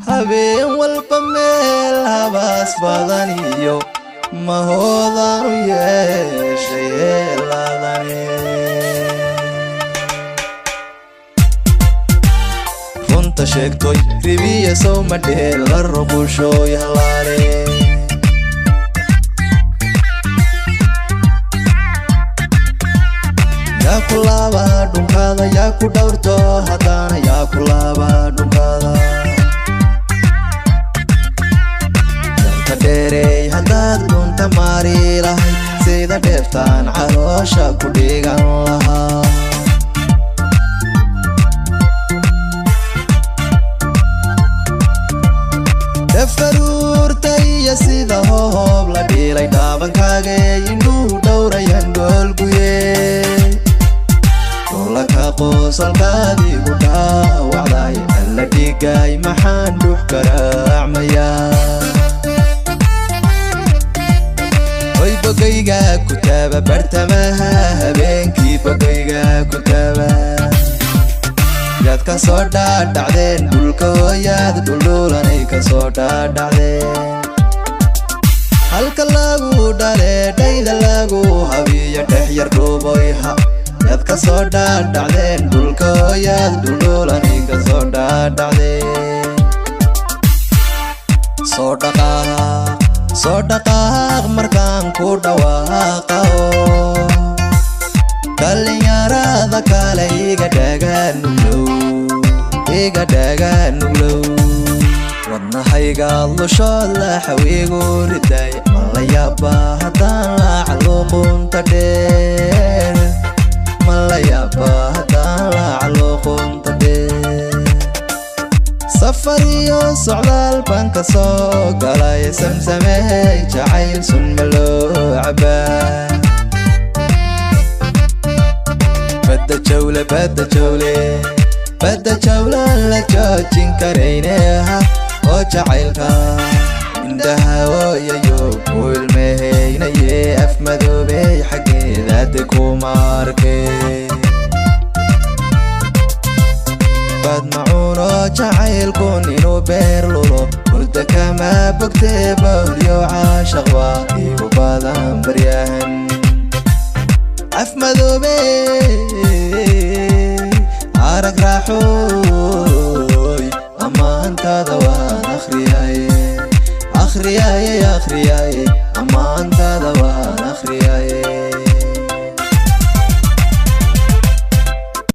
habeen walba meel habaas badaniyo ma hoodaan u yeeshay heelaadani runta sheegtoy ribiya sow madheel la ruqushooy halaale yaa ku laaba dhunkaada yaa ku dhowrto haddana yaa ku laaba dhunkaada danta dheerey haddaad dhunta maari lahayd sida dheeftaan caloosha ku dhigan lahaa dafaruurta iyo sida hoob la dhiilay dhaabankaaga indhuhu dhowrayan goolguye laka qosalkaadigu dhaawacday alla dhigay maxaan dhuux garaacmayaa hoy bogayga ku taaba bartamaha habeenkii bogayga ku taaba yaad ka soo dhaadhacdeen dhulka hooyaad dhuldhuulanay ka soo dhaadhacdeen halka lagu dhale dhayda lagu habiyo dhex yar dhuuboyha yaad ka soo dhaadhacdeen dhulka hooyaad dhuldhuulanay ka soo dhaadhacdeen soo dhaqaaq markaan ku dhawaaqao dhalinyarada kale iga dhaganuglow wadnahayga lushood la xawiigu riday ma la yaaba haddaan laacalu qunta dheer malayaba haddaan laacalu qunta dheer safar iyo socdaal baan ka soo galay samsamey jacayl sun ma loo cabaa badda jawle la joojin karayneha oo jacaylka indhaha hooyayo ku ilmehaynaye af madoobey xaggeedaade kuma arkay bad macuuno jacaylkun inuu beer lulo hurda kama bogtee bawlyo caashaq waa igu badan baryahan af madoobey arag raaxooy amaantaada waan akhriyaye